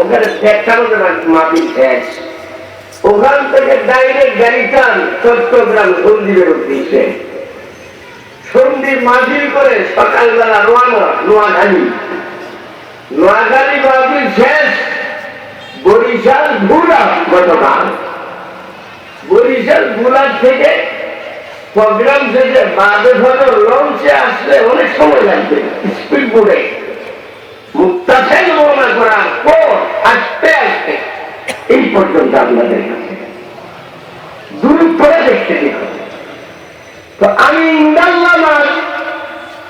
ওখানে দেখানো মাটি শেষ, ওখান থেকে ডাইরেক্ট গাড়ি টান চট্টগ্রাম সন্দ্বীপের উদ্দেশ্যে। সন্দ্বীপ মাহফিল করে সকালবেলা রওনা নোয়াখালী, নোয়াখালী মাহফিল শেষ, বরিশাল ভুলা। গতকাল বরিশাল ভুলার থেকে প্রোগ্রাম থেকে বাদে ফজর লঞ্চে আসলে অনেক সময় লাগবে, স্পিড বোর্ডে মুক্তাসেন রওনা করার পর আসতে আসতে এই পর্যন্ত আপনাদের কাছে দূর করে দেখতে দেখুন। তো আমি ইন্দাল্লাহ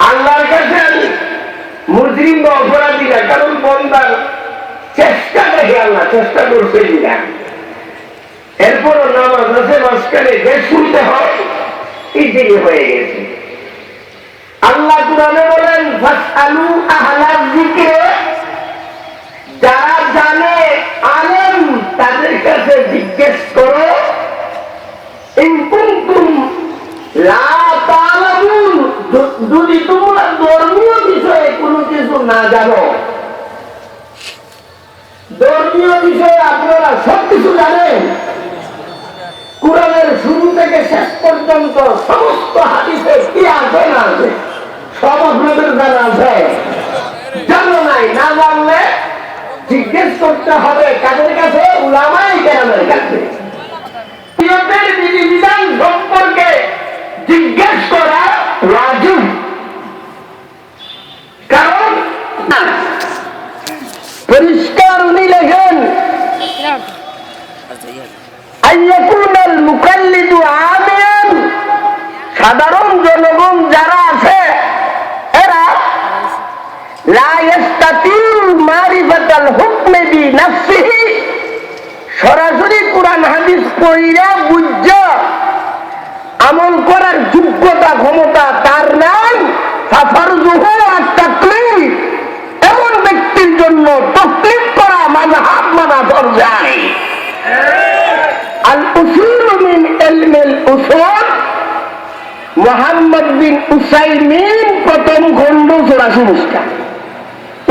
আল্লাহর কাছে আমি মুজরিম বা অপরাধী না, কারণ বন্দার চেষ্টা দেখে আল্লাহ চেষ্টা করছে দিলা। এরপরও নামাজ আছে মাঝখানে যে শুনতে হয় ইজিলি হয়ে গেছে। আল্লাহ কুরআনে বলেন ফাসআলু আহলায যিকরে, যারা জানে আলেম তাদের কাছে জিজ্ঞেস করো, ইন কুনতুম লা তা'লামুন, যদি তোমরা ধর্মীয় বিষয়ে কোনো কিছু না জানো। ধর্মীয় বিষয়ে আপনারা সব কিছু জানেন, কুরআনের শুরু থেকে শেষ পর্যন্ত সমস্ত হাদিসে কি আছে না আছে সব আপনাদের জানা আছে। জানো নাই, না জানলে জিজ্ঞেস করতে হবে কাদের কাছে? উলামায়ে কেরামের কাছে। শরীয়তের বিধিবিধান সম্পর্কে জিজ্ঞেস করা ওয়াজিব, কারণ পরিষ্কার উনি লেখেন আইয়াকুনাল মুকাল্লিদু আমিয়ান, সাধারণ জনগণ যারা আছে এরা লা ইস্তাতিউ মারিফাতাল হুকমি বিনাফসিহি, সরাসরি কোরআন হাদিস পড়িয়া বুঝা আমল করার যোগ্যতা ক্ষমতা তার নাই। ফাফারযুহু আত-তাকলিদ, এমন ব্যক্তির জন্য তাকলিদ করা মাযহাব মানা ফরজ। আল উসুল মিন ইলমিল উসুল, মুহাম্মদ বিন উসাইমিন প্রথম খণ্ড 84 পৃষ্ঠা।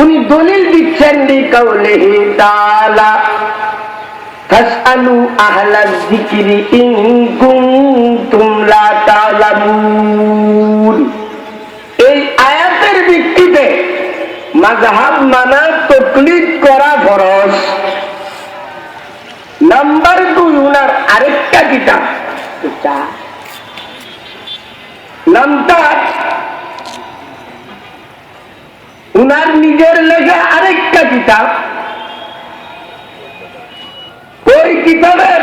উনি দলিল দিচ্ছেন লিকাউলিহি তাআলা ফাসআলু আহলায যিকরি ইন কুনতুম লা তা'লামুন। এই আয়াতের ভিত্তিতে মাযহাব মানা তাকলিদ করা ফরজ। নাম্বার 2, উনার আরেকটা কিতাব, নামটা উনার নিজের লেখা আরেকটা কিতাব। ওই কিতাবের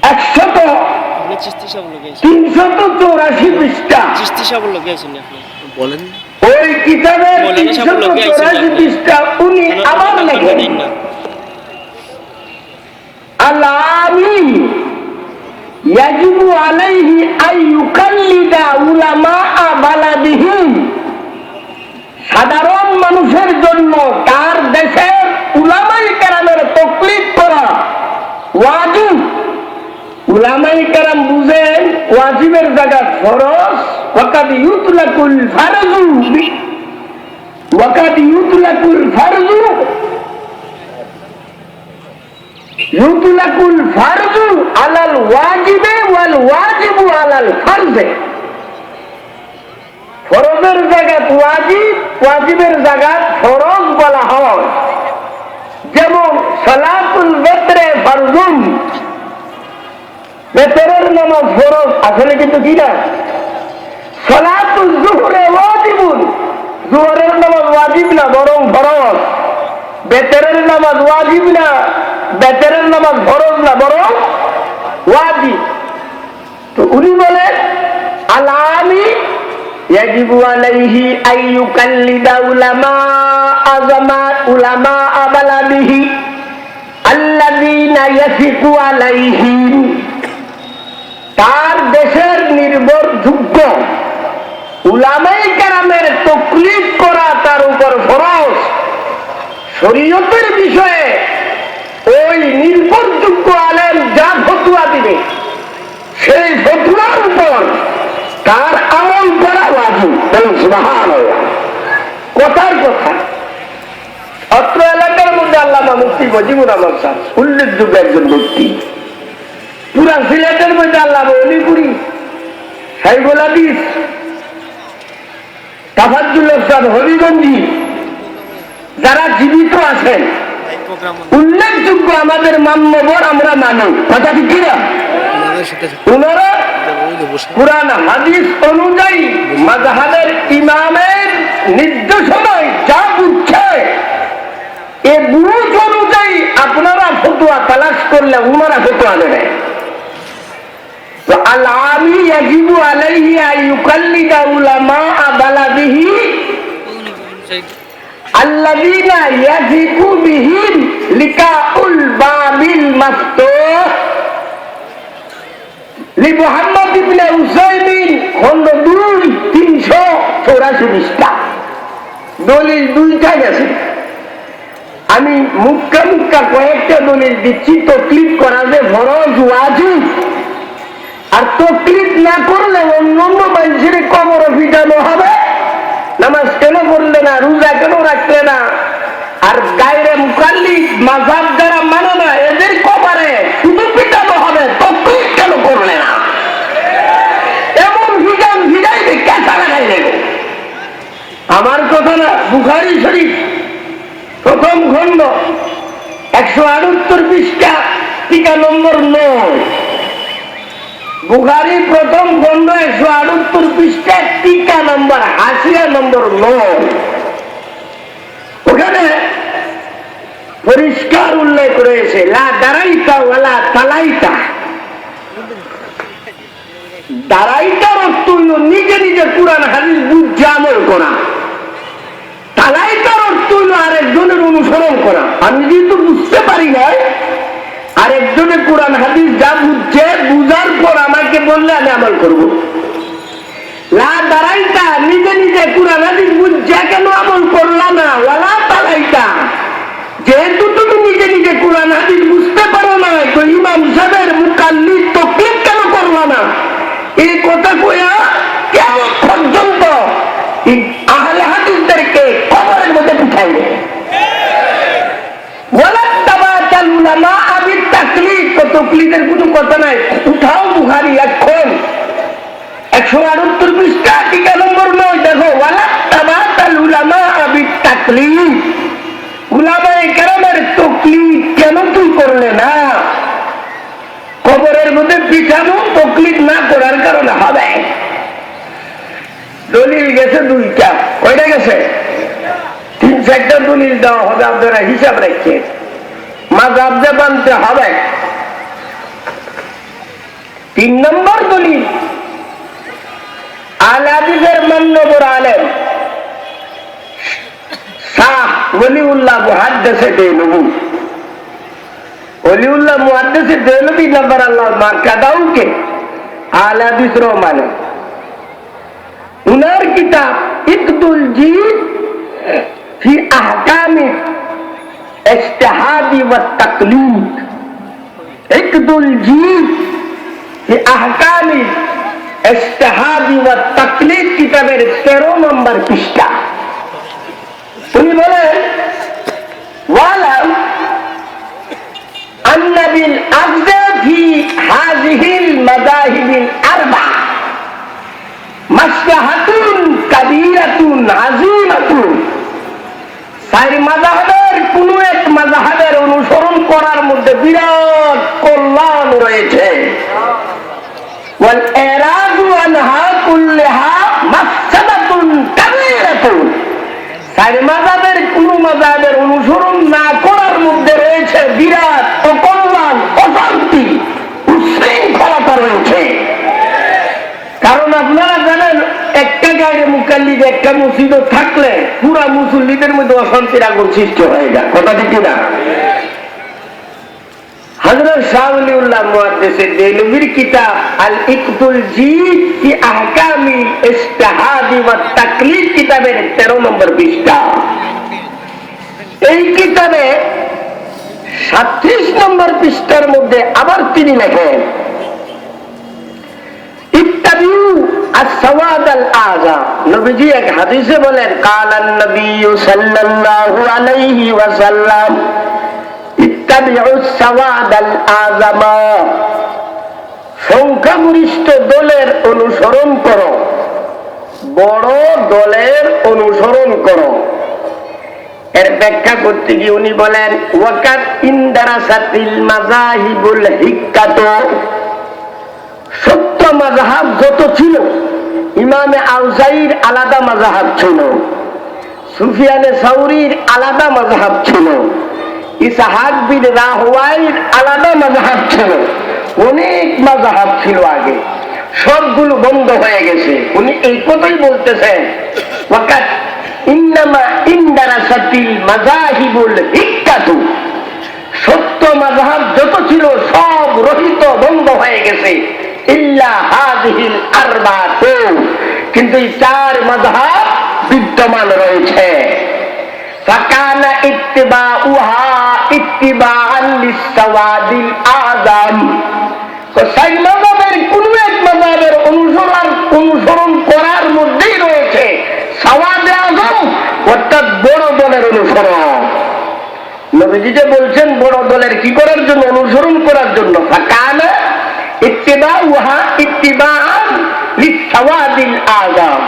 384 পৃষ্ঠা। ওই কিতাবের 384 পৃষ্ঠা উনি আবার লেখেন আল-আলিম ইয়াজিবু আলাইহি আইয়ুকাল্লিদা উলামাআ বালাদিহি, সাধারণ মানুষের জন্য তার দেশের উলামায়ে কেরামের তাকলিদ করা ওয়াজিব। উলামায়ে কেরাম বুঝেন ওয়াজিবের জায়গা ফরজ। ওয়াকাদ ইউতলাকুল ফারজু, ওয়াকাদ ইউতলাকুল ফারজু, ইউতলাকুল ফারজু আলাল ওয়াজিবে ওয়াল ওয়াজিবু আলাল ফারজে। ফরজের জায়গাত ওয়াজিব, ওয়াজিবের জায়গাত ফরজ বলা হয়। যেমন সালাতুল বেতরে ফারজুন, বেতরের নামাজ ফরজ, আসলে কিন্তু কি না। সালাতুল যুহরে ওয়াজিবুন, যুহরের নামাজ ওয়াজিব না বরং ফরজ। বেতরের নামাজ ওয়াজিব না, বেতরের নামাজ ফরজ না বরং ওয়াজিব। তো উনি বলেন আল-আলিম ইয়াজিবু আলাইহি আইয়ুকাল্লিদা উলামাআ বালাদিহি আল্লাযীনা ইয়াসিকু আলাইহিম, তার দেশের নির্ভরযোগ্য উলামায়ে কেরামের তাকলিদ করা তার উপর ফরজ। শরীয়তের বিষয়ে ওই নির্ভরযোগ্য আলেম যা ফতোয়া দিবে সেই ফতোয়ার উপর তার আমল করা ওয়াজিব। সুবহানাল্লাহ, কথার কথা অত্র এলাকার মধ্যে আল্লামা মুফতি মজিবুর রহমান সাহেব উল্লেখযোগ্য একজন ব্যক্তি। পুরা সিলেটের মধ্যে আল্লামা অলিপুরি, সাইফুল হাদিস, তাফাজ্জুল সাহেব হবিগঞ্জি যারা জীবিত আছেন উল্লেখযোগ্য আমাদের মান্যবর, আমরা মানি, কথা ঠিক কিনা? ওনারা কুরআন হাদিস অনুযায়ী মাযহাবের ইমামের নির্দেশনায় যা বুঝছে এ বুঝ অনুযায়ী আপনারা ফতোয়া তালাশ করলে ওনারা ফতোয়া দেবে। তো আল আলী ইয়াজিবু আলাইহি আন ইউকাল্লিদা উলামা বালাদিহি আল্লাযীনা ইয়াজিবু বিহিম লিকাউল বাবিল মাফতুহ লি মুহাম্মদ ইবনে উসাইমিন খন্ড 2 384 পৃষ্ঠা। দলিল দুইটা গেছে, আমি মুক্কা মুক্কা কয়েকটা দলিল দিচ্ছি। তকলিফ করা যে ফরজ ওয়াজিব, আর তকলিফ না করলে অন্য মানুষের কবর পিটানো হবে। নামাজ কেন পড়লে না, রোজা কেন রাখলে না, আর গায়রে মুকাল্লিদ মাযহাব যারা মানে না এদের কবরে শুধু পিটানো হবে, তকলিফ কেন করলে না? এমন ভিজান ভিজাইতে কেঁচা লাগাই দেবে। আমার কথা না, বুখারী শরীফ প্রথম খণ্ড 178 পৃষ্ঠা টিকা নম্বর 9। বুখারী প্রথম খণ্ড 178 পৃষ্ঠা টিকা নম্বর 80 নম্বর 9। ওখানে পরিষ্কার উল্লেখ রয়েছে লা দারাইতা ওয়ালা তালাইতা। দারাইতার অর্থ হইল নিজে নিজে কুরআন হাদিস বুঝে আমল করা, তালাইতার অর্থ হইল আরেকজনের অনুসরণ করা। আমি যেহেতু বুঝতে পারি না, আরেকজনের কোরআন হাদিস যা বুঝছে বুঝার পর আমাকে বললে আমি আমল করবো। লা দারাইতা নিজে নিজে কোরআন হাদিস বুঝছে কেন আমল করলাম না? ওয়ালা তালাইতা যেহেতু তুমি নিজে নিজে কোরআন হাদিস বুঝতে পারো না, তো ইমাম সাহেবের মুকাল্লিদ তকলিফ কেন করলা না? এই কথা কইয়া কেমন পর্যন্ত আহলে হাদিসদেরকে কবরের মধ্যে পিঠাইবে। তকলিদের কোনো কথা নাই। উঠাও বুখারী এখন 178 পৃষ্ঠা টিকা নম্বর 9 দেখো, ওয়ালা তাবাতাল উলামা বিতাকলিদ। উলামায়ে কেরামের তকলিদ কেন তুই করলে না? কবরের মধ্যে পিঠানো তকলিদ না করার কারণে হবে। দলিল গেছে দুইটা, কয়টা গেছে? 3-4টা দলিল দেওয়া হবে, আপনারা হিসাব রাখছেন। মাযহাব যে মানতে হবে। 3 নম্বর দলিল, আহলে হাদিসের মান্যবর আলেম শাহ ওলিউল্লাহ মুহাদ্দিস দেহলভী, ওলিউল্লাহ মুহাদ্দিস দেহলভী নম্বর আল্লাহ মারকাদাউকে আহলে হাদিসরাও মানে। উনার কিতাব ইকদুল জিদ ফি আহকামি ইজতিহাদি ওয়া তাকলিদ, ইকদুল জিদ ফি আহকামি ইজতিহাদি ওয়া তাকলিদ কিতাবের 13 নম্বর পৃষ্ঠা। উনি বলেন ওয়ালাম আন্না বিল আযা ফি হাযিহিল মাযাহিবিল আরবা মাসলাহাতুন কাবীরাতুন আযীমাতুন। চার মাযহাবের কোন এক মাযহাবের অনুসরণ করার মধ্যে বিরাট কল্যাণ রয়েছে। ওয়াল ইরাদু আনহা কুল্লাহা মাফসাদাতুন কাবীরাতুন। চার মাযহাবের কোন মাযহাবের অনুসরণ না করার মধ্যে রয়েছে বিরাট অকল্যাণ, অশান্তি, উচ্ছৃঙ্খলতা রয়েছে। কারণ আপনারা জানেন, একটা গায়ে মুকাল্লিদ একটা মসজিদ থাকলে পুরা মুসল্লিদের মধ্যে অশান্তির আগুন সৃষ্টি হয়ে যায়, কথা ঠিক না? হযরত শাহ ওলিউল্লাহ মুহাদ্দিস দেহলভীর কিতাব আল ইকদুল জিদ ফি আহকামি ইজতিহাদি ওয়া তাকলিদ কিতাবের 13 নম্বর পৃষ্ঠা। এই কিতাবে 37 নম্বর পৃষ্ঠার মধ্যে আবার তিনি লেখেন ইত্তাবিউ السواد الأعظم নবীজি এক হাদিসে বলেন কালান নবী সাল্লাল্লাহু আলাইহি ওয়াসাল্লাম ইত্তাবিউস সাওয়াদাল আযমা সংখ্যাগরিষ্ঠ দলের অনুসরণ করো, বড় দলের অনুসরণ করো। এর ব্যাখ্যা করতে গিয়ে উনি বলেন ওয়াকাত ইনদারাসাতিল মাযাহিবুল হিক্কাত সত্য মাযহাব যত ছিল, ইমামে আউজাইর আলাদা মাযহাব ছিল, সুফিয়ানে সাউরির আলাদা মাযহাব ছিল, ইসহাক বিন রাহওয়াইর আলাদা মাযহাব ছিল, অনেক মাযহাব ছিল আগে, সবগুলো বন্ধ হয়ে গেছে। উনি এই কথাই বলতেছেন ওয়াকাত ইন্নামা ইনদারাসাতিল মাযাহিবুল হিক্কাতু সত্য মাযহাব যত ছিল সব রহিত বন্ধ হয়ে গেছে, ইল্লা হাযিহিল আরবাতু কিন্তু এই চার মাযহাব বিদ্যমান রয়েছে। ফাকানা ইত্তিবাউহা ইত্তিবাআন লিসসাওয়াদিল আযম তো চার মাযহাবের কোন এক মাযহাবের অনুসরণ করার মধ্যেই রয়েছে সাওয়াদে আযম অর্থাৎ বড় দলের অনুসরণ। নবীজি যে বলছেন বড় দলের কি করার জন্য? অনুসরণ করার জন্য। ফাকানা ইত্তিবাউহা ইত্তিবাআন লিসসাওয়াদিল আযম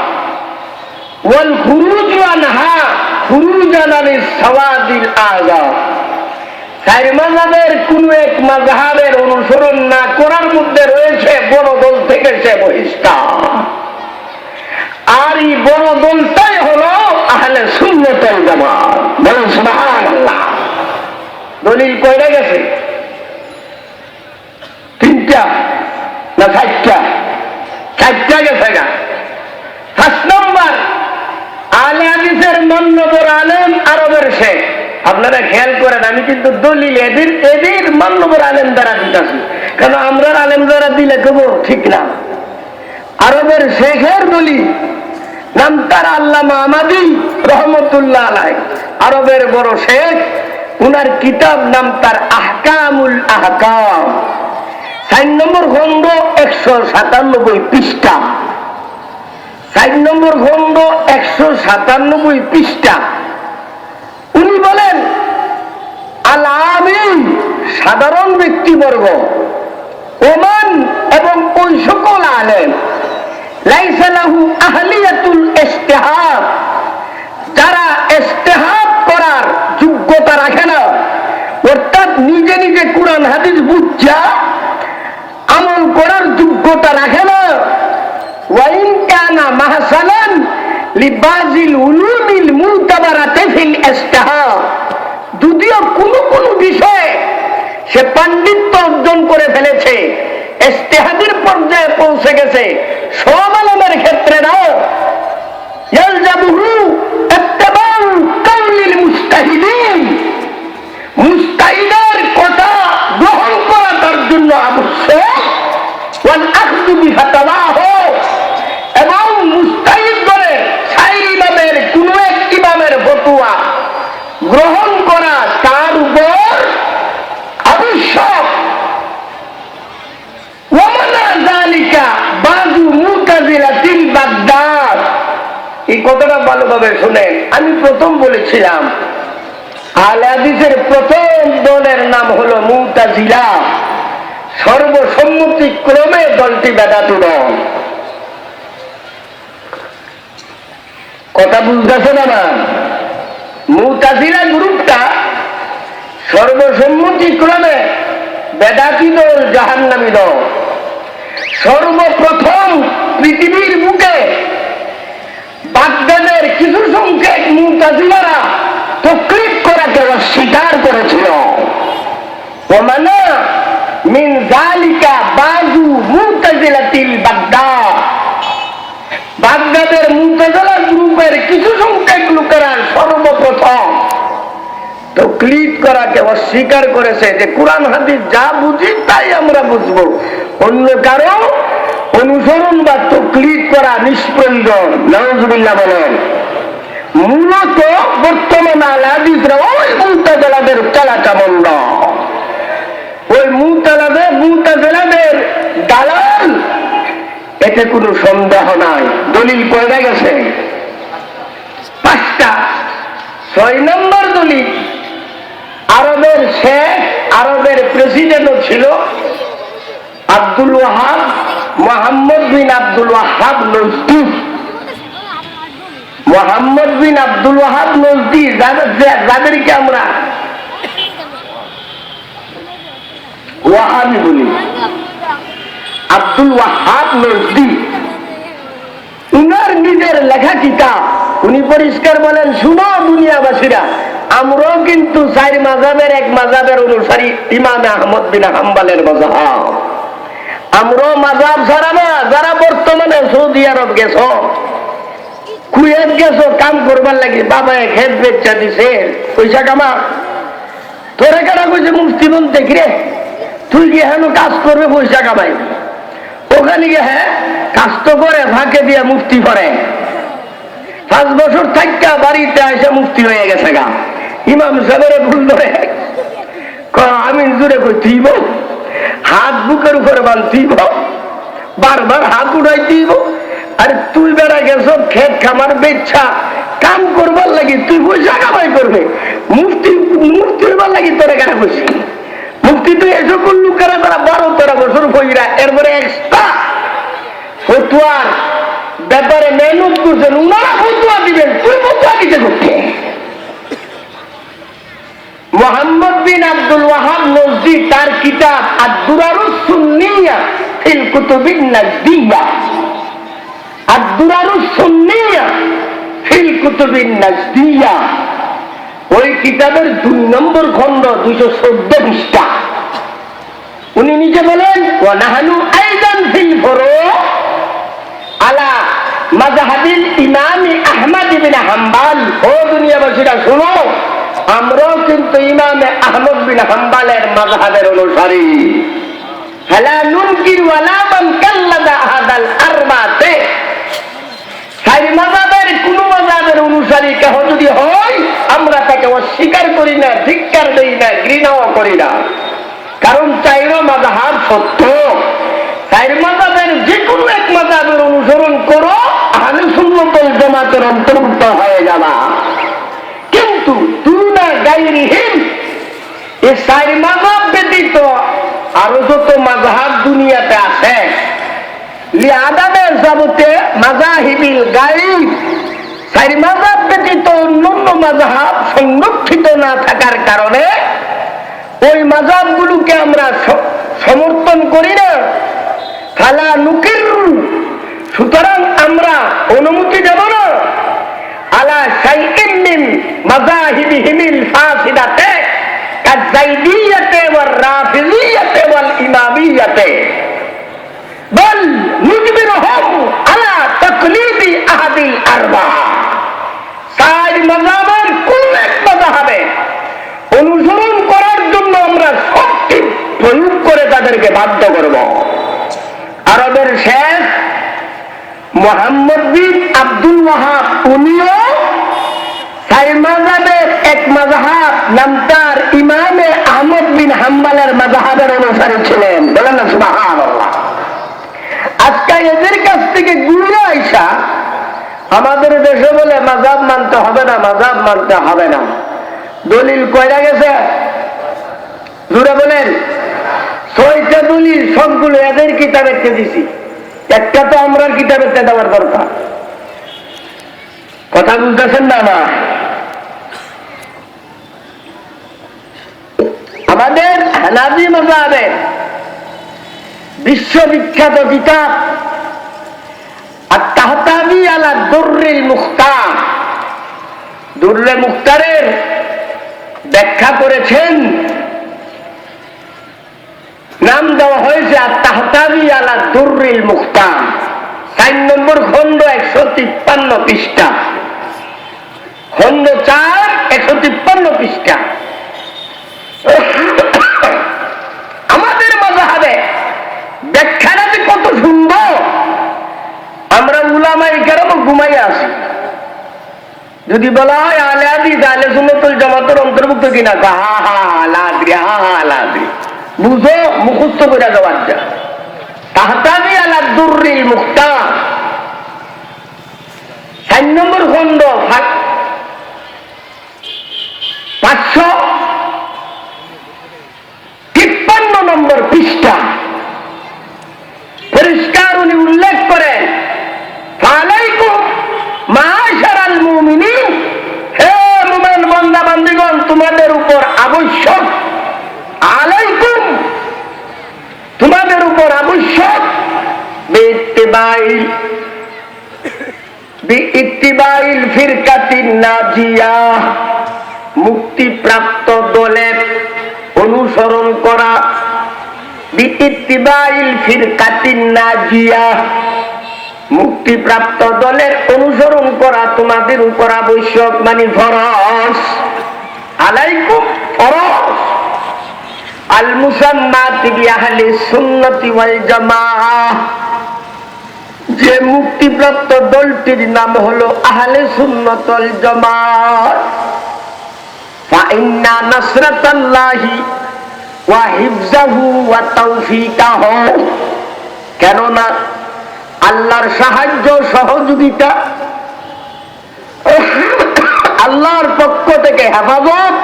ওয়াল খুরুজু আনহা খুরুজান লিসসাওয়াদিল আযম চার মাযহাবের কোন এক মাযহাবের অনুসরণ না করার মধ্যে রয়েছে বড় দল থেকে সে বহিষ্কার। আর এই বড় দলটাই হলো আহলে সুন্নাত ওয়াল জামাত। বলেন সুবহানাল্লাহ। দলিল কয়টা গেছে? তিনটা না চারটা? চারটা গেছে না। 5 নম্বর আহলে হাদিসের মান্যবর আলেম আরবের শেখ। আপনারা খেয়াল করেন, আমি কিন্তু দলিল এদের মান্যবর আলেম দ্বারা দিতেছি, কারণ আমরা আলেম দ্বারা দিলে কেব ঠিক না। আরবের শেখের দলিল নাম তার আল্লামা আমাদি রহমতুল্লাহ আলাইহি, আরবের বড় শেখ। উনার কিতাব নাম তার আহকামুল আহকাম। 4 নম্বর খণ্ড 197 পৃষ্ঠা। 4 নম্বর খণ্ড 197 পৃষ্ঠা। উনি বলেন আল আমিন সাধারণ ব্যক্তিবর্গ, ওমান এবং ওই সকল আলেম লাইসা লাহু আহলিয়াতুল ইজতিহাদ যারা ইজতিহাদ করার যোগ্যতা রাখে না, অর্থাৎ নিজে নিজে কুরআন হাদিস বুঝা আমল করার যোগ্যতা রাখে না। ওয়াইন কানা মাহসালান লিবাজিল উলুমিল মুতাবারাতি ফিল ইজতিহাদ যদিও কোনো কোনো বিষয়ে সে পাণ্ডিত্য অর্জন করে ফেলেছে, ইজতিহাদের পর্যায়ে পৌঁছে গেছে, সব আলেমের ক্ষেত্রে নাও ইয়ালজামুহু ইত্তিবাউ কাউলিল মুজতাহিদিন মুজতাহিদের কথা গ্রহণ করা তার জন্য আবশ্যক। ওয়াল আখযু বিফাতাওয়াহু এবং মুজতাহিদদের চার ইমামের কোন এক ইমামের ফতোয়া গ্রহণ করা তার উপর আবশ্যক। ওয়ামানা যালিকা বাযু মুতাজিলাতিল বাগদাদ এই কথাটা ভালোভাবে শুনেন। আমি প্রথম বলেছিলাম আহলে হাদিসের প্রথম দলের নাম হলো মুতাজিলা। সর্বসম্মতিক্রমে দলটি বেদাতি দল। কথা বুঝতেছেন আমার? মুতাজিলা গ্রুপটা সর্বসম্মতিক্রমে বেদাতি দল, জাহান্নামী দল। সর্বপ্রথম পৃথিবীর বুকে বাগদাদের কিছু সংখ্যক মুতাজিলারা তাকরীর করাকে অস্বীকার করেছিল। ওমানা মিন যালিকা বাযু মুতাজিলাতিল বাগদাদ বাগদাদের মুতাজিলা গ্রুপের কিছু সংখ্যক লোকেরা সর্বপ্রথম তাকলীদ করাকে অস্বীকার করেছে যে কোরআন হাদিস যা বুঝি তাই আমরা বুঝবো, অন্য কারো অনুসরণ বা তাকলীদ করা নিষ্প্রয়োজন। নাউযুবিল্লাহ বলেন। মূলত বর্তমান আহলে হাদিসরা ওই মুতাজিলাদের চালাটা মন্দ, ওই মুতাজিলাদের দালাল এতে কোনো সন্দেহ নাই। দলিল কয়টা গেছে? 5টা। 6 নম্বর দলিল, আরবের শেখ, আরবের প্রেসিডেন্টও ছিল আব্দুল ওয়াহাব, মোহাম্মদ বিন আব্দুল ওয়াহাব নজদি। মোহাম্মদ বিন আব্দুল ওয়াহাব নজদি, যাদেরকে আমরা ওয়াহাবি বলি, আব্দুল ওয়াহাব নজদি, উনার নিজের লেখা কিতাব, উনি পরিষ্কার বলেন, শুনো দুনিয়াবাসীরা, আমরাও কিন্তু 4 মাযহাবের এক মাযহাবের অনুসারী ইমাম আহমদ বিন হাম্বলের মাযহাব। আমরাও মাযহাব ছাড়া না। যারা বর্তমানে সৌদি আরব গেছো, কুয়েত গেছো কাম করবার লাগে, বাবা খেত বেচা দিছে, পয়সা কামা, তোরা কেনা কইছে মুফতি বলতে রে, তুই গিয়ে হেন কাজ করবে পয়সা কামাই। ওখানে গিয়ে হ্যাঁ কাজ তো করে, ফাঁকে দিয়ে মুফতি করে। 5 বছর থাকা বাড়িতে এসে মুফতি হয়ে গেছে গা। ইমাম সাহেবের ভুল ধরে আমি জুড়ে কই দিব, হাত বুকের উপরে বাঁধতিব, বারবার হাত উড়াই দিব। আরে তুই বেড়া গেছ খেত খামার বেচ্ছা কাম করবার লাগি, তুই পয়সা কামাই করবে, মুফতি হইবার লাগি তোরা কেন বসি? মুফতি তুই এসব লোকেরা তারা 12-13 বছর কইরা এরপরে এক্সট্রা ফতুয়ার ব্যাপারে মেহনত করছেন, উনারা ফতুয়া দিবেন, তুই ফতুয়া দিতে করতে। মোহাম্মদ বিন আব্দুল ওয়াহাব নজদি তার কিতাব আদ-দুরারুস সুন্নিয়া ফিল কুতুবিন নাজদিয়া, আদ-দুরারুস সুন্নিয়া ফিল কুতুবিন নাজদিয়া, ওই কিতাবের 2 নম্বর খণ্ড 214 পৃষ্ঠা। উনি নিজে বলেন, ওয়া নাহনু আইদান ফিল ফুরু আলা মাযহাবিল ইমাম আহমদ বিন হাম্বল। ও দুনিয়াবাসীরা শুনো, আমরাও কিন্তু ইমাম আহমদ বিন হাম্বলের মাযহাবের অনুসারী। ফালা নুনকির ওয়ালা মান কাল্লাদা আহাদাল আরবাতে, 4 মাযহাবের কোন মাযহাবের অনুসারী কেহ যদি হয়, আমরা তাকে অস্বীকার করি না, ধিক্কার দেই না, ঘৃণাও করি না। কারণ 4 মাযহাব সত্য। 4 মাযহাবের যে কোনো এক মাযহাবের অনুসরণ করো, আহলে সুন্নাত ওয়াল জামাতের অন্তর্ভুক্ত হয়ে যাবা। কিন্তু দুনা গায়রিহিম, এই 4 মাযহাব ব্যতীত আরো যত মাযহাব দুনিয়াতে আছে, লিআদামে যাবতে মাযাহিবিল গায়ব, 4 মাযহাব ব্যতীত অন্যান্য মাযহাব সংরক্ষিত না থাকার কারণে ওই মাযহাবগুলোকে আমরা সমর্থন করি না। ফালা নুকিরু, সুতরাং আমরা অনুমতি দেব না আলা শাইইন মিন মাযাহিবিহিমিল ফাসিদাতে কাযাইদিয়াতে ওয়ার রাফিজিয়াতে ওয়াল ইমামিয়াতে, বল নুজবিরুহুম আলা তাকলিদি আহাদিল আরবা। 4 মাযহাবের কোন এক মাযহাবে অনুসরণ করার জন্য আমরা শক্তি প্রয়োগ করে তাদেরকে বাধ্য করব। আরবের শেখ মোহাম্মদ বিন আব্দুল ওয়াহাব, উনিও 4 মাযহাবের এক মাযহাব নাম তার ইমামে আহমদ বিন হাম্বলের মাযহাবের অনুসারী ছিলেন। বলেন না সুবহানাল্লাহ। আজকে এদের কাছ থেকে ঘুরে আইসা আমাদের দেশে বলে মাযহাব মানতে হবে না, মাযহাব মানতে হবে না। দলিল কয়টা গেছে? জোরে বলেন। 6টা দলিল, সবগুলো এদের কিতাবের দিছি, একটা তো আমরা কিতাবের দেওয়ার দরকার। কথা বুঝতেছেন না? না, আমাদের হানাফি মাযহাবে বিশ্ববিখ্যাত কিতাব আত-তাহতাবি আলা দুররিল মুখতার, দুররে মুখতারের ব্যাখ্যা করেছেন, নাম দেওয়া হয়েছে আত-তাহতাবি আলা দুররিল মুখতার, 4 নম্বর খণ্ড 153 পৃষ্ঠা, খণ্ড 4 153 পৃষ্ঠা। আমাদের মাযহাবে ব্যাখ্যাটা যে কত সুন্দর, আমরা উলামায়ে কেরাম ঘুমাইয়া আছি। যদি বলা হয় আহলে হাদিস আহলে সুন্নাত ওয়াল জামাতের অন্তর্ভুক্ত কিনা, হা হা লাদ্রি, হা হা লাদ্রি, বুঝো মুখস্থ করে যাওয়ার যা। তাহতাবি আলা দুররিল মুখতার 4 নম্বর খণ্ড 553 নম্বর পৃষ্ঠা পরিষ্কার উনি উল্লেখ করেন, ফালাইকুম মাশারাল মুমিনিন, হে মুমিন বান্দা বান্দীগণ, তোমাদের উপর আবশ্যক, আলাইকুম তোমাদের উপর আবশ্যক, বিইত্তিবাইল ফিরকাতিন নাজিয়া, মুক্তিপ্রাপ্ত দলের অনুসরণ করা, বিইত্তিবাইল ফিরকাতিন নাজিয়া, মুক্তিপ্রাপ্ত দলের অনুসরণ করা তোমাদের উপর আবশ্যক, মানে ফরজ। আলাইকুম ফরজ। আল মুসাম্মাতি বিআহলি সুন্নতি ওয়াল জামাআহ, যে মুক্তিপ্রাপ্ত দলটির নাম হলো আহলে সুন্নাত ওয়াল জামাআহ। ফাইন্না নাসরাতাল্লাহি ওয়া হিফজাহু ওয়া তাওফীকাহু, কেননা আল্লাহর সাহায্য সহযোগিতা, আল্লাহর পক্ষ থেকে হেফাজত,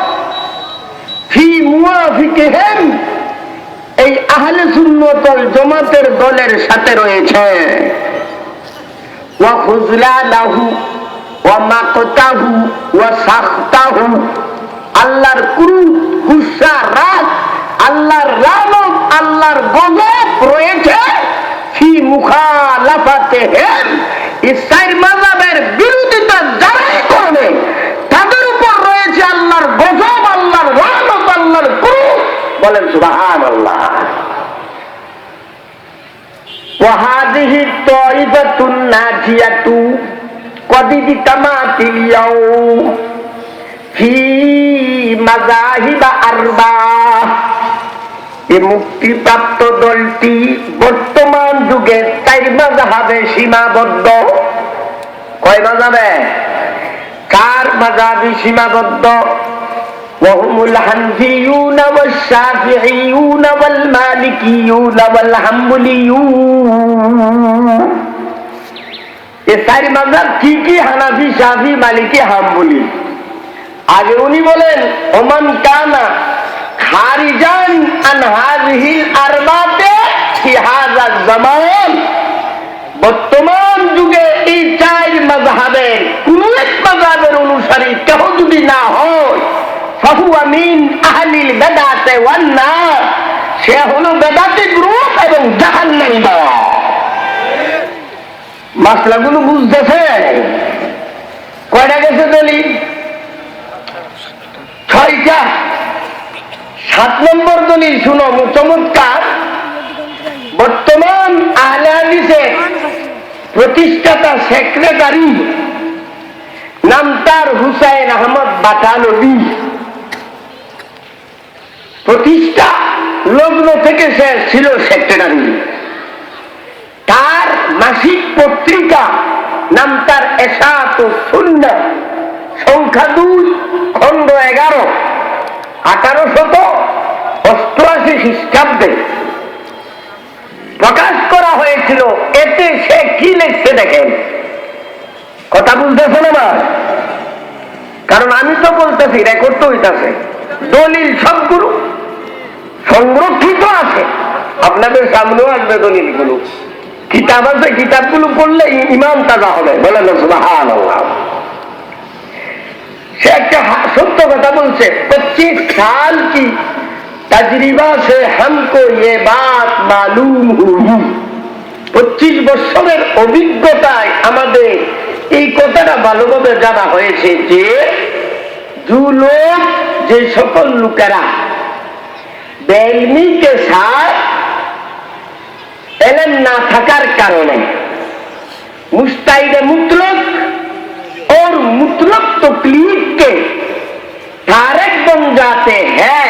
ফি মুওয়াফিকিহিম, এই আহলে সুন্নাত ওয়াল জামাতের দলের সাথে রয়েছে, ওয়া খুজলানাহু ওয়া মাকতাহু ওয়া সাখতাহু, আল্লাহর ক্রোধ, গুসা, রাগ, আল্লাহর লানত, আল্লাহর গজব রয়েছে ফি মুখালাফাতিহিম, ইসলাম মাযহাবের বিরোধিতা যারাই করবে তাদের উপর রয়েছে আল্লাহর গজব, আল্লাহর লানত, আল্লাহর ক্রোধ। বলেন সুবহানাল্লাহ। ওয়া হাযিহি তাইফাতুন নাজিয়াতু ক্বাদ ইজতামাআতিল ইয়াউম ফি মাযাহিব আরবা'হ, এই মুক্তিপ্রাপ্ত দলটি বর্তমান যুগে 4 মাযহাবে সীমাবদ্ধ। কয় মাযহাবে? 4 মাযহাবে সীমাবদ্ধ। ওয়াহুমুল হানফিয়ুনা ওয়াশ শাফিঈয়ুনা ওয়াল মালিকিয়ুনা ওয়াল হাম্বলিয়ুন। এই 4 মাযহাব কি কি? হানাফি, শাফি, মালিকি, হাম্বলি। আগে উনি বলেন, ওমান কানা খারিজান আন হাযিহিল আরবাতে ফি হাযাল জামান, বর্তমান যুগে এই 4 মাযহাবের কোন এক মাযহাবের অনুসারী কেউ যদি না হয়, ফাহুয়া মিন আহলিল বিদআতি ওয়ান নার, সে হলো বেদাতি গ্রুপ এবং জাহান্নামী। মাসলাগুলো বুঝতেছে? কয়টা গেছে দলিল? 6টা। 7 নম্বর দলিল শুনো, চমৎকার। বর্তমান আহলে হাদিসের প্রতিষ্ঠাতা সেক্রেটারি, নাম তার হুসাইন আহমদ বাটালবি। প্রতিষ্ঠা লগ্ন থেকে সে ছিল সেক্রেটারি। তার মাসিক পত্রিকা নাম তার ইশাআতুস সুন্নাহ, সংখ্যা 2, খণ্ড 11, 1888 খ্রিস্টাব্দে প্রকাশ করা হয়েছিল। এতে সে কি লিখছে দেখেন, কথা বুঝতেছেন আমার? কারণ আমি তো বলতেছি, রেকর্ড তো হইতাছে, দলিল সবগুলো সংরক্ষিত আছে, আপনাদের সামনেও আসবে দলিলগুলো। কিতাব আছে, কিতাবগুলো পড়লে ইমান তাজা হবে। বলেন সুবহানাল্লাহ। সে একটা সত্য কথা বলছে, 25 साल की तजरिबा से हमको ये बात मालूम हुई, 25 বছরের অভিজ্ঞতায় আমাদের এই কথাটা ভালোভাবে জানা হয়েছে যে যে সকল লোকেরা বেইলমি কে সাথ इल्म ना থাকার কারণে मुस्ताहिद मुतलक और मुतलक तकलीफ के तारक बन जाते हैं।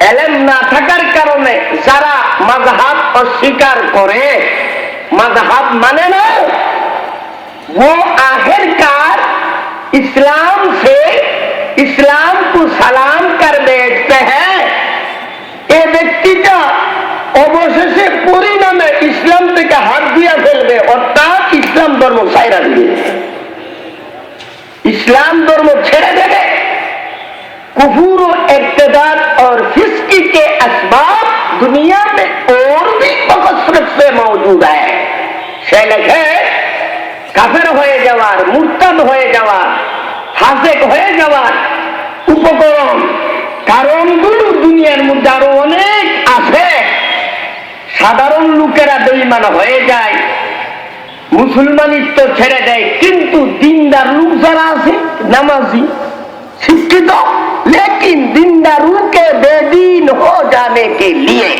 इल्म ना থাকার কারণে যারা मजहब अस्वीकार करे, मजहब माने ना, वो आखिरकार इस्लाम से इस्लाम को सलाम कर बैठते हैं। ये व्यक्ति का অবশেষে পরিণামে ইসলাম থেকে হাত দিয়া ফেলবে, অর্থাৎ ইসলাম ধর্ম ছাইরা দিবে, इस्लाम धर्म छेड़े देवे। कुफूर इर्तिदाद और फिस्की के असबाब दुनिया में और भी कसरत से मौजूद है। से लिखे काफिर হয়ে যাওয়ার, মুরতাদ হয়ে যাওয়ার, ফাসিক হয়ে যাওয়ার উপকরণ কারণগুলো দুনিয়ার মধ্যে আরো অনেক আছে। সাধারণ লোকেরা বেঈমান হয়ে যায়, মুসলমানিত্ব ছেড়ে দেয়, কিন্তু দিনদার লোক যারা আছে, নামাজি, শিক্ষিত, लेकिन দিনদারু কে বেদিন হো জানে কে লিয়ে,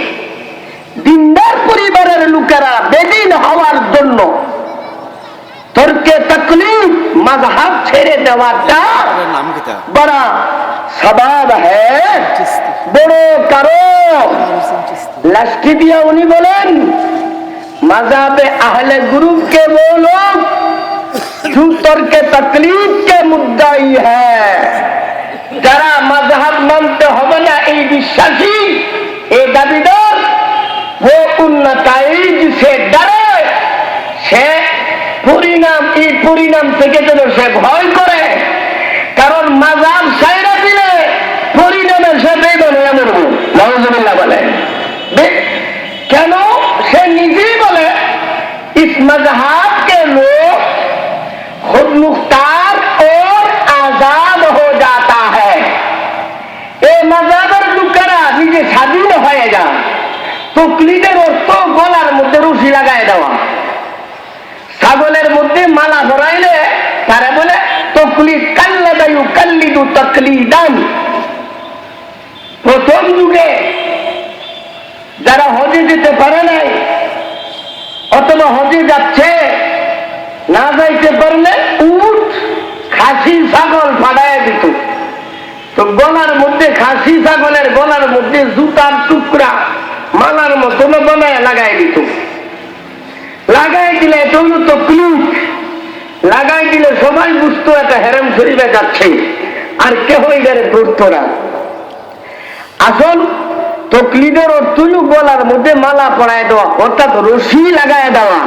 দিনদার পরিবারের লোকেরা বেদিন হওয়ার জন্য তর্কে তকলিফ মাযহাব ছেড়ে দেওয়াটা বড় সবাব হ্যায়, বড় কারণ। লাস্টি দিয়া উনি বলেন मज़हब अहले ग्रुप के वो लोग जो तर्क तकलीफ के मुद्दाई है, जरा मजहब मानते হবে না এই বিশ্বাসী, এই দাবিদার, वो उन नताइज से डरे, সে পরিণাম, এই পরিণাম থেকে যেন সে ভয় করে, কারণ মাযহাব ছাইরা দিলে পরিণামে সে বেদনা মরবে। নাউজুবিল্লাহ বলে কেন? সে নিজেই বলে इस मजहब के लोग खुद मुख्तार और आजाद हो जाता है। ए मजहबर लोकेरा নিজে স্বাধীন হয়ে যায়। তকলিদের অর্থ গলার মধ্যে রশি লাগায় দেওয়া, ছাগলের মধ্যে মালা ধরাইলে তারা বলে তকলিদ, কাল্লাদা ইউকাল্লিদু তাকলিদান। প্রথম যুগে যারা হজে যেতে পারে নাই অথবা হজে যাচ্ছে, না যাইতে পারলে উট, খাসি, ছাগল ফাটায় দিত। তো গলার মধ্যে খাসি ছাগলের গলার মধ্যে জুতার টুকরা মালার মতন বানায় লাগাই দিত। লাগাই দিলে এটা হইল তকলিফ। লাগাই দিলে সবাই বুঝতো একটা হেরেম শরীফে যাচ্ছে, আর কেহ এখানে ধরতো না। আসল তকলিদের অর্থ গলার মধ্যে মালা পরায় দেওয়া, অর্থাৎ রশি লাগায় দেওয়া।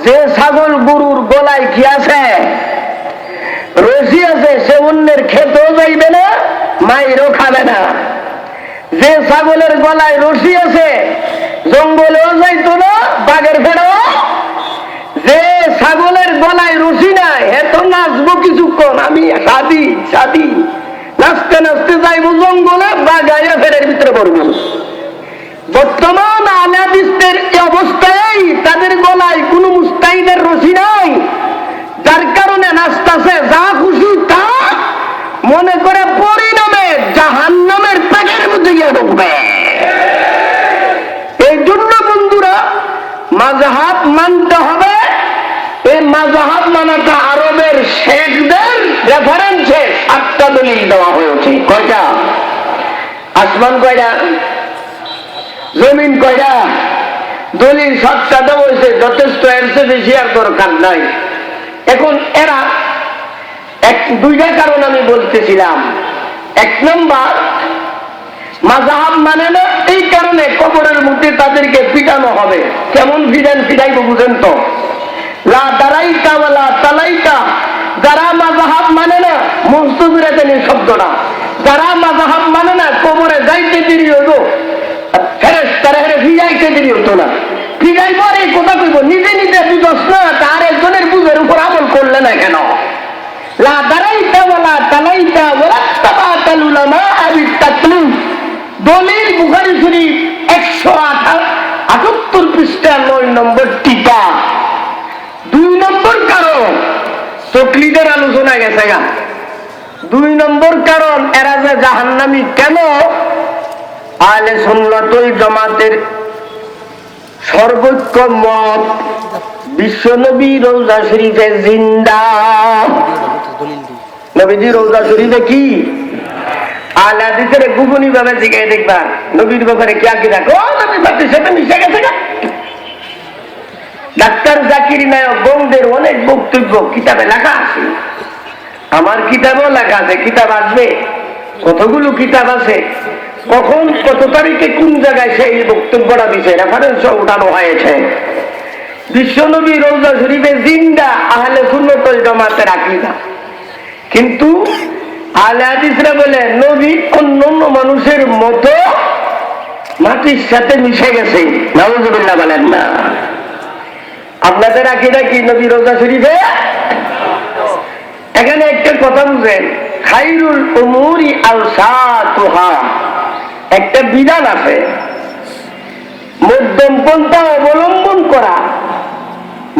যে ছাগল গরুর গলায় কি আছে? রশি আছে, সে অন্যের খেতেও যাইবে না, মাইরও খাবে না। যে ছাগলের গলায় রশি আছে জঙ্গলেও যাইতো না, বাঘের ফেরাও। যে ছাগলের গলায় রশি নাই, হে তো নাচবো কিছুক্ষণ, আমি স্বাধীন স্বাধীন, নাচতে নাচতে যাইবো জঙ্গলে, বাগাইয়া ফেরের ভিতরে পড়বো। বর্তমান আহলে হাদিসদের এই অবস্থায় তাদের গলায় কোন মুস্তাহিদের রশি নাই, যার কারণে নাচতাছে যা খুশি তা মনে করে পরিণামে জাহান্নামের পেটের মধ্যে গিয়ে ঢুকবে। এই জন্য বন্ধুরা মাযহাব মানতে হবে। এই মাযহাব মানাটা আরবের শেখদের রেফারেন্সে 7টা দলিল দেওয়া হয়েছে। কয়টা? আসমান কয়টা? জমিন কয়টা? দলিল 7টা দেওয়া হয়েছে, যথেষ্ট। এর চেয়ে বেশি আর দরকার নাই। এখন এরা দুইটা কারণ আমি বলতেছিলাম। 1 নম্বর, মাযহাব মানে না, এই কারণে কবরের মধ্যে তাদেরকে পিটানো হবে। কেমন পিটাইব বুঝেন তো? লা দারাইতা ওয়ালা তালাইতা। যারা মাযহাব মানে না, মুস্তাফিরা জানি শব্দটা, যারা মাযহাব মানে না কবরে যাইতে দেরি হইব, ফেরেশতারা হেরে ফিরাইতে দেরি হতো না। ফিরাই পরে কথা কইব, নিজে নিজে বুঝস না, তার একজনের বুঝের উপর আমল করলে না কেন? লা দারাইতা ওয়ালা তালাইতা ওয়ালা তাবাতাল উলামা বিত তাকলিফ। দলিল বুখারী শরীফ 178 পৃষ্ঠা 9 নম্বর টিকা। 2 নম্বর কারণ, তকলিদের আলোচনা গেছে গা। 2 নম্বর কারণ, এরা যে জাহান্নামী কেন? আহলে সুন্নাত ওয়াল জামাতের সর্বোচ্চ মত, বিশ্বনবী রওজা শরীফে জিন্দা। নবীজি রওজা শরীফে কি? আহলে হাদিসের গুগনি ভাবে জিগাই দেখবা নবীর ব্যাপারে কি আকীদা, ও নবীর সাথে সাথে মিশে গেছে গা। ডাক্তার জাকির নায়ক বংদের অনেক বক্তব্য কিতাবে লেখা আছে, আমার কিতাবেও লেখা আছে। কিতাব আসবে, কতগুলো কিতাব আছে। কখন কত তারিখে কোন জায়গায় সেই বক্তব্যটা দিছে, রেফারেন্স উঠানো হয়েছে। বিশ্বনবী রওজা শরীফে জিন্দা আহলে সুন্নাত ওয়াল জামাতের আকীদা, কিন্তু আহলে হাদিসরা বলে নবী অন্যান্য মানুষের মতো মাটির সাথে মিশে গেছে। নাউযুবিল্লাহ বলেন না। আপনাদের আকীদা কি নবী রওজা শরীফে? এখানে একটা কথা বুঝেন, খায়রুল উমুরি আওসাতুহা, একটা বিধান আছে, মধ্যম পন্থা অবলম্বন করা।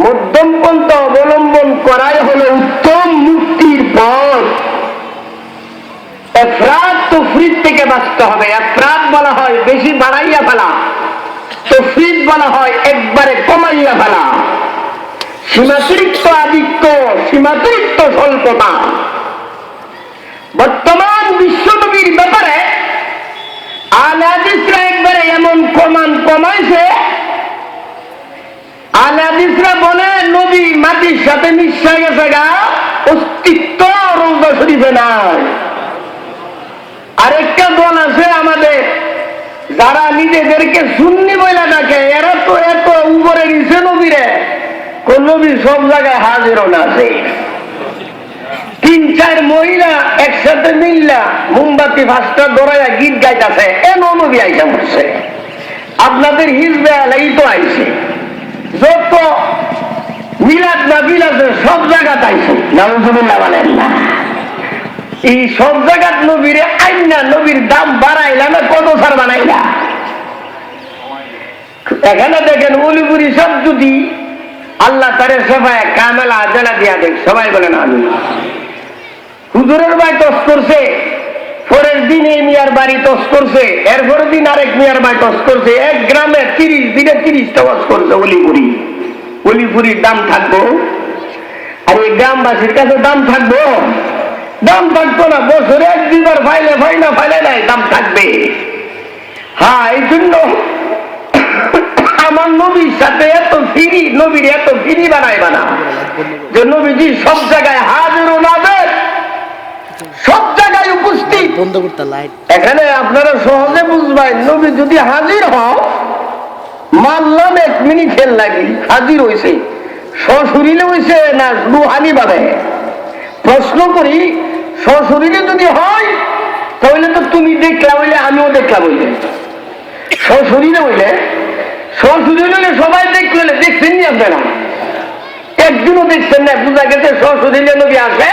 মধ্যম পন্থা অবলম্বন করাই হলো উত্তম মুক্তির পথ। এফরাত তফরিদ থেকে বাঁচতে হবে। এফরাত বলা হয় বেশি বাড়াইয়া ফেলা, তফরিদ বলা হয় একবারে কমাইয়া ফেলা। সীমাতিরিক্ত আদিত্য, সীমাতিরিক্ত স্বল্পতা। বর্তমান বিশ্বনবীর ব্যাপারে আহলে হাদিসরা একবারে এমন কমাইছে, আহলে হাদিসরা বলে নবী মাটির সাথে মিশে গেছে গা, অস্তিত্ব রওজা শরীফে নাই। আরেকটা দল আছে আমাদের যারা নিজেদেরকে সুন্নি বইলা ডাকে, এরা তো এত উপরে গেছে নবীরে, কোন নবী সব জায়গায় হাজিরও না আছে। 3-4 মহিলা একসাথে মিল্লা মোমবাতি 5টা ধরাইয়া গীত গাইতেছে, এন নবী আইসা বসছে। আপনাদের হিজবে আলাই তো আইছে, যত মিলাদ না বিলাদ সব জায়গাতে আইছে। নাউযুবিল্লাহ বলেন না। এই সব জায়গাত নবীরে আইনা নবীর দাম বাড়াইলা না কত সার বানাইলা। এখানে দেখেন অলিপুরি সব যদি আল্লাহ তারে সেবায় কামেলা আজানা দিয়া দেখ, সবাই বলেন আমি। হুজুরের ভাই টস করছে, পরের দিন এই মিয়ার বাড়ি টস করছে, এরপরের দিন আরেক মিয়ার বাড়ি টস করছে, এক গ্রামে 30 দিনে 30টা টস করছে। অলিপুরি, অলিপুরির দাম থাকবো আর এই গ্রামবাসীর কাছে দাম থাকবো? দাম থাকতো না। বছরে 1-2বার ফাইলে নাই, দাম থাকবে। হ্যাঁ, এই জন্য আমার নবীর সাথে এত ফিরি, নবীর এত ফিরি বানাইবা না যে নবীজি সব জায়গায় হাজির ও নাজের, সব জায়গায় উপস্থিত। এখানে আপনারা সহজে বুঝবেন, নবী যদি হাজির হও, মানলাম 1 মিনিট খেল লাগি, হাজির হয়েছে, সশরীরে হয়েছে না রুহানি ভাবে। প্রশ্ন করি, সশরীরে যদি হয় তাহলে তো তুমি দেখলা বলে আমিও দেখলাম বললে, সশরীরে হইলে সশরীরে সবাই দেখলে, দেখছেন নি আপনারা? একদিনও দেখছেন না, বুঝা গেছে সশরীরে নবী আসে।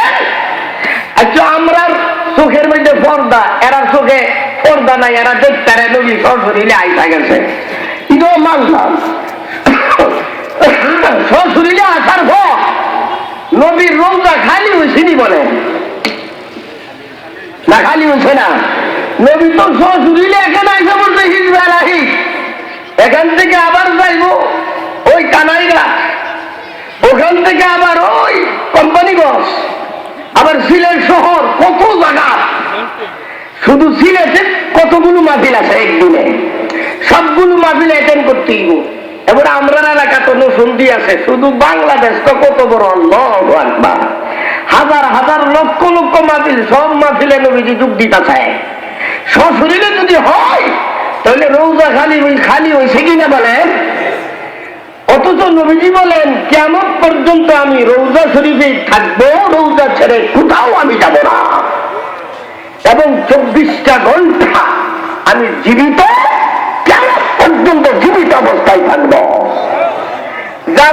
আচ্ছা, আমরা চোখের মধ্যে পর্দা, এরা চোখে পর্দা নাই, এরা দেখতে নবী সশরীরে আইসা গেছে, এটাও মানলাম। সশরীরে আসার পর নবীর রওজা খালি হয়েছেনি বলে না? খালি হয়েছে না। নবী তো সশরীরে এখানে এসে বলছে হিজবে আলাহি, এখান থেকে আবার যাইব ওই কানাইরা, ওখান থেকে আবার ওই কোম্পানিগঞ্জ, আবার সিলেট শহর, কত জায়গা। শুধু সিলেটে কতগুলো মাহফিল আছে একদিনে, সবগুলো মাহফিল অ্যাটেন্ড করতে হইব। এবার আমরা এলাকা তো নসন্দি আছে, শুধু বাংলাদেশ তো কত বড়, আল্লাহু আকবার, হাজার হাজার লক্ষ লক্ষ মাহফিল, সব মাহফিলে নবীজি যোগ দিতে চায়। সশরীরে যদি হয় তাহলে রওজা খালি হয়েছে কিনা বলেন? অথচ নবীজি বলেন কিয়ামত পর্যন্ত আমি রওজা শরীফে থাকবো, রওজা ছেড়ে কোথাও আমি যাব না, এবং 24টা ঘন্টা আমি জীবিত, কিয়ামত পর্যন্ত জীবিত অবস্থায় থাকবো। যারা